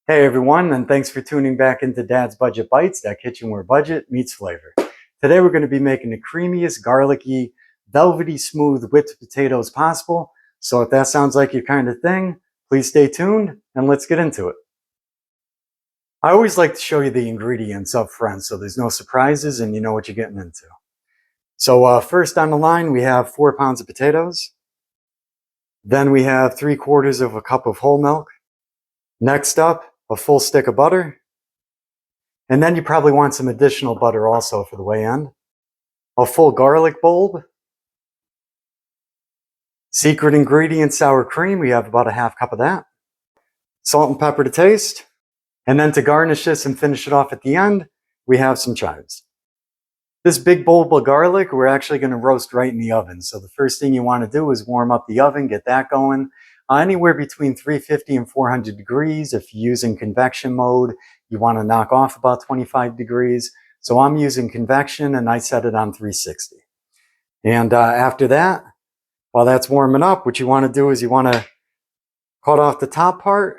Hey everyone, and thanks for tuning back into Dad's Budget Bites, that kitchen where budget meets flavor. Today we're going to be making the creamiest, garlicky, velvety smooth whipped potatoes possible. So if that sounds like your kind of thing, please stay tuned and let's get into it. I always like to show you the ingredients up front so there's no surprises and you know what you're getting into. So first on the line we have 4 pounds of potatoes. Then we have 3/4 of a cup of whole milk. Next up, a full stick of butter. And then you probably want some additional butter also for the way end. A full garlic bulb. Secret ingredient, sour cream. We have about a half cup of that. Salt and pepper to taste. And then to garnish this and finish it off at the end, we have some chives. This big bulb of garlic, we're actually going to roast right in the oven. So the first thing you want to do is warm up the oven, get that going. Anywhere between 350 and 400 degrees. If you're using convection mode, you want to knock off about 25 degrees. So I'm using convection and I set it on 360. And after that, while that's warming up, what you want to do is you want to cut off the top part.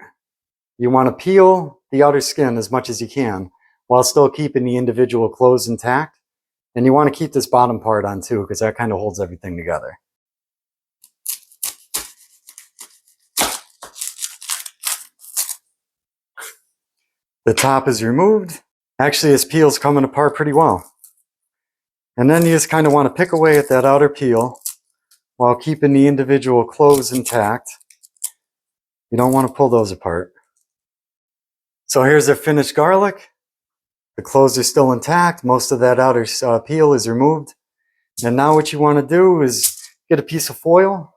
You want to peel the outer skin as much as you can while still keeping the individual cloves intact. And you want to keep this bottom part on too, because that kind of holds everything together. The top is removed. Actually, this peel's coming apart pretty well. And then you just kind of want to pick away at that outer peel while keeping the individual cloves intact. You don't want to pull those apart. So here's the finished garlic. The cloves are still intact. Most of that outer peel is removed. And now what you want to do is get a piece of foil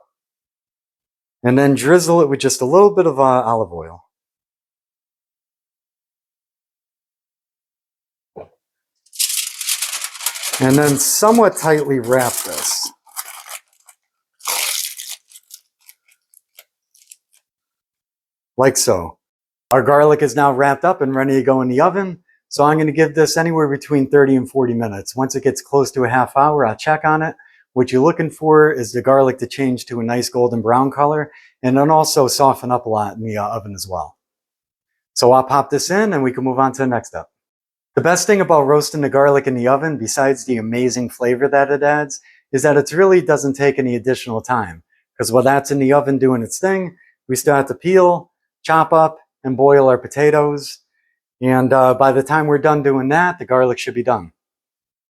and then drizzle it with just a little bit of olive oil. And then somewhat tightly wrap this. Like so. Our garlic is now wrapped up and ready to go in the oven. So I'm going to give this anywhere between 30 and 40 minutes. Once it gets close to a half hour, I'll check on it. What you're looking for is the garlic to change to a nice golden brown color and then also soften up a lot in the oven as well. So I'll pop this in and we can move on to the next step. The best thing about roasting the garlic in the oven, besides the amazing flavor that it adds, is that it really doesn't take any additional time. Because while that's in the oven doing its thing, we still have to peel, chop up, and boil our potatoes. And by the time we're done doing that, the garlic should be done.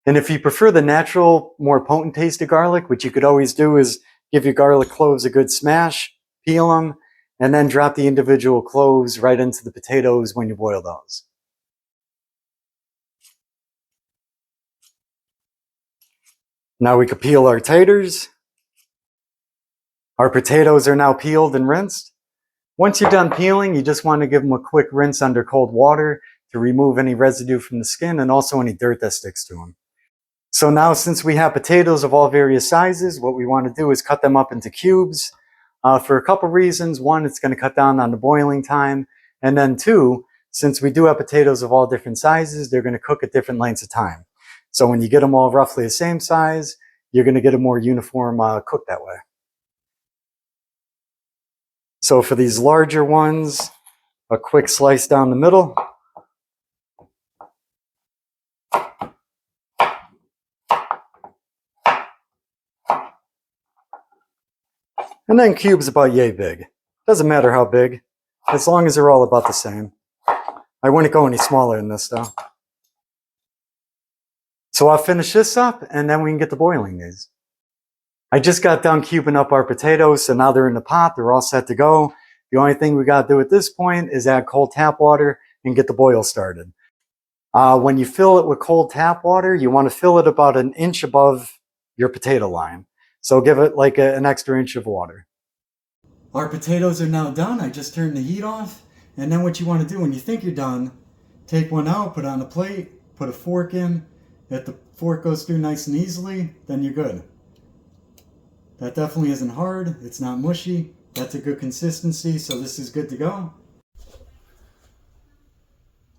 And if you prefer the natural, more potent taste of garlic, what you could always do is give your garlic cloves a good smash, peel them, and then drop the individual cloves right into the potatoes when you boil those. Now we could peel our taters. Our potatoes are now peeled and rinsed. Once you're done peeling, you just want to give them a quick rinse under cold water to remove any residue from the skin and also any dirt that sticks to them. So now since we have potatoes of all various sizes, what we want to do is cut them up into cubes for a couple reasons. One, it's going to cut down on the boiling time. And then two, since we do have potatoes of all different sizes, they're going to cook at different lengths of time. So when you get them all roughly the same size, you're going to get a more uniform cook that way. So for these larger ones, a quick slice down the middle. And then cubes about yay big. Doesn't matter how big, as long as they're all about the same. I wouldn't go any smaller than this though. So I'll finish this up and then we can get to boiling these. I just got done cubing up our potatoes, so now they're in the pot, they're all set to go. The only thing we got to do at this point is add cold tap water and get the boil started. When you fill it with cold tap water, you want to fill it about an inch above your potato line. So give it like an extra inch of water. Our potatoes are now done. I just turned the heat off. And then what you want to do when you think you're done, take one out, put it on a plate, put a fork in. If the fork goes through nice and easily, then you're good. That definitely isn't hard. It's not mushy. That's a good consistency, so this is good to go.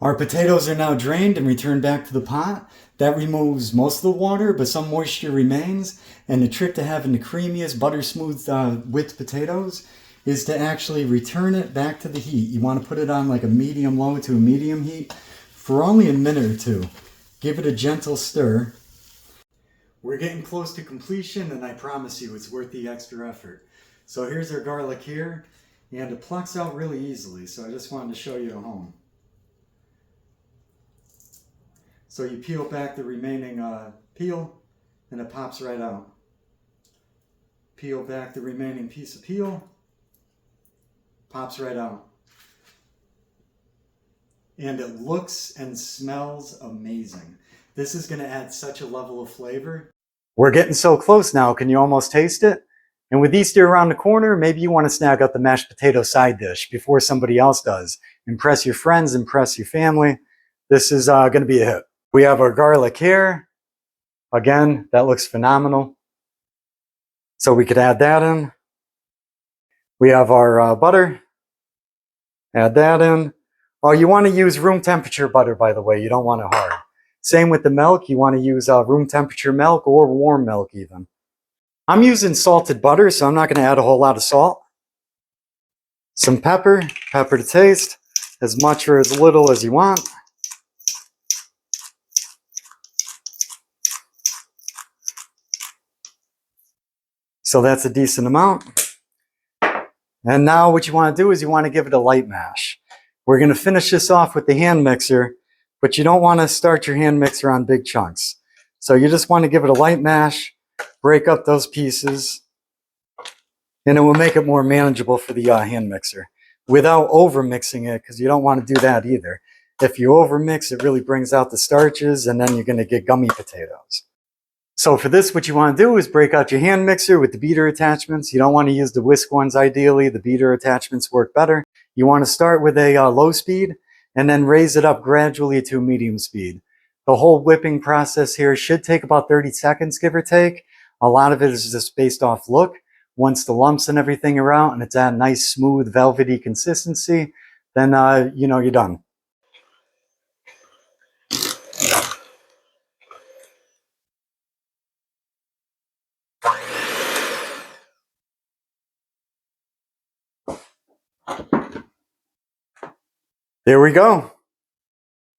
Our potatoes are now drained and returned back to the pot. That removes most of the water, but some moisture remains. And the trick to having the creamiest, butter smooth whipped potatoes is to actually return it back to the heat. You want to put it on like a medium low to a medium heat for only a minute or two. Give it a gentle stir. We're getting close to completion, and I promise you it's worth the extra effort. So here's our garlic here, and it plucks out really easily, so I just wanted to show you at home. So you peel back the remaining peel, and it pops right out. Peel back the remaining piece of peel, pops right out. And it looks and smells amazing. This is going to add such a level of flavor. We're getting so close now, can you almost taste it? And with Easter around the corner, maybe you want to snag up the mashed potato side dish before somebody else does. Impress your friends, impress your family. This is going to be a hit. We have our garlic here. Again, that looks phenomenal. So we could add that in. We have our butter. Add that in. Oh, you want to use room temperature butter, by the way. You don't want it hard. Same with the milk. You want to use room temperature milk or warm milk even. I'm using salted butter, so I'm not going to add a whole lot of salt. Some pepper, pepper to taste, as much or as little as you want. So that's a decent amount. And now what you want to do is you want to give it a light mash. We're going to finish this off with the hand mixer, but you don't want to start your hand mixer on big chunks. So you just want to give it a light mash, break up those pieces, and it will make it more manageable for the hand mixer without over mixing it, because you don't want to do that either. If you over mix, it really brings out the starches, and then you're going to get gummy potatoes. So for this, what you want to do is break out your hand mixer with the beater attachments. You don't want to use the whisk ones ideally. The beater attachments work better. You want to start with a low speed and then raise it up gradually to a medium speed. The whole whipping process here should take about 30 seconds, give or take. A lot of it is just based off look. Once the lumps and everything are out and it's at a nice, smooth, velvety consistency, then you know you're done. There we go.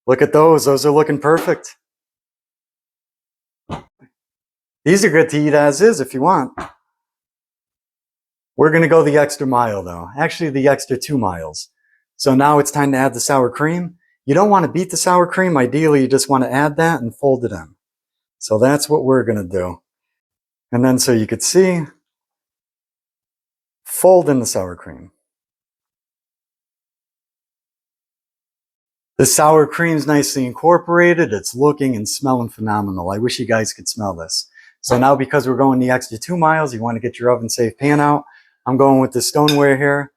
Look at those. Those are looking perfect. These are good to eat as is if you want. We're going to go the extra mile though. Actually, the extra 2 miles. So now it's time to add the sour cream. You don't want to beat the sour cream. Ideally, you just want to add that and fold it in. So that's what we're going to do. And then so you could see, fold in the sour cream. The sour cream's nicely incorporated. It's looking and smelling phenomenal. I wish you guys could smell this. So now because we're going the extra 2 miles, you want to get your oven safe pan out. I'm going with the stoneware here.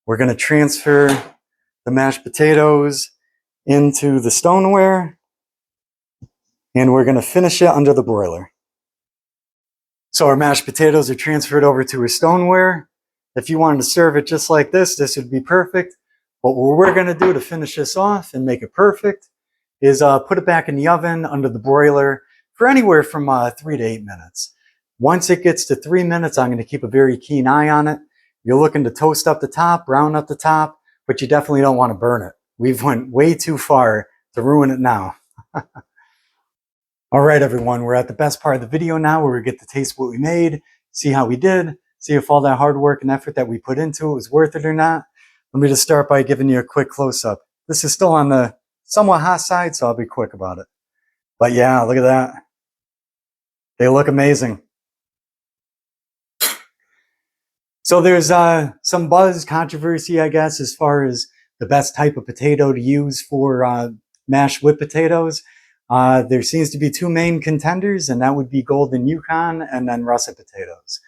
We're going to transfer the mashed potatoes into the stoneware, and we're going to finish it under the broiler. So our mashed potatoes are transferred over to a stoneware. If you wanted to serve it just like this would be perfect. But what we're going to do to finish this off and make it perfect is put it back in the oven under the broiler for anywhere from 3 to 8 minutes. Once it gets to 3 minutes, I'm going to keep a very keen eye on it. You're looking to toast up the top, brown up the top, but you definitely don't want to burn it. We've went way too far to ruin it now. All right, everyone, we're at the best part of the video now where we get to taste what we made, see how we did, see if all that hard work and effort that we put into it was worth it or not. Let me just start by giving you a quick close-up. This is still on the somewhat hot side, so I'll be quick about it. But yeah, look at that. They look amazing. So there's some buzz, controversy, I guess, as far as the best type of potato to use for mashed whipped potatoes. There seems to be 2 main contenders, and that would be golden Yukon and then russet potatoes.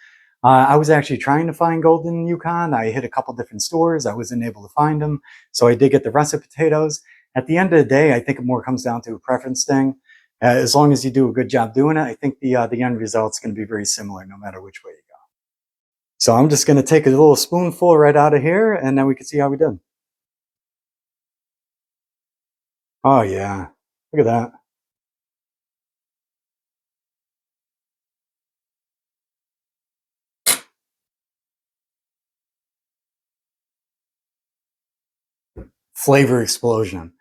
I was actually trying to find golden Yukon. I hit a couple different stores. I wasn't able to find them. So I did get the russet potatoes. At the end of the day, I think it more comes down to a preference thing. As long as you do a good job doing it, I think the end result's going to be very similar no matter which way you go. So I'm just going to take a little spoonful right out of here, and then we can see how we did. Oh yeah, look at that. Flavor explosion.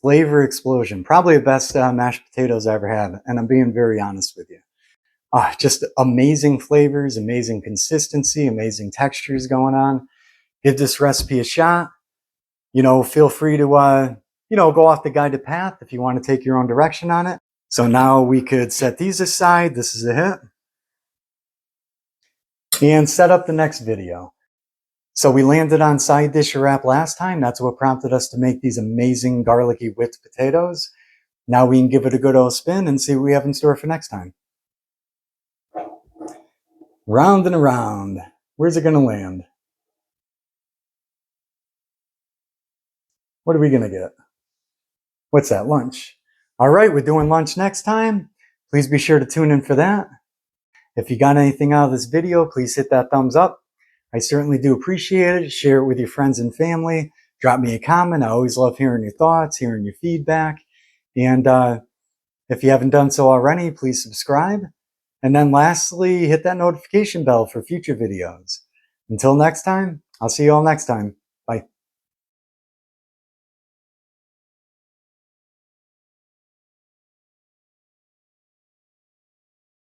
Flavor explosion. Probably the best mashed potatoes I ever had. And I'm being very honest with you. Just amazing flavors, amazing consistency, amazing textures going on. Give this recipe a shot. You know, feel free to, go off the guided path if you want to take your own direction on it. So now we could set these aside. This is a hit. And set up the next video. So we landed on side dish wrap last time. That's what prompted us to make these amazing garlicky whipped potatoes. Now we can give it a good old spin and see what we have in store for next time. Round and around. Where's it going to land? What are we going to get? What's that, lunch? All right, we're doing lunch next time. Please be sure to tune in for that. If you got anything out of this video, please hit that thumbs up. I certainly do appreciate it. Share it with your friends and family. Drop me a comment. I always love hearing your thoughts, hearing your feedback. And if you haven't done so already, please subscribe. And then lastly, hit that notification bell for future videos. Until next time, I'll see you all next time.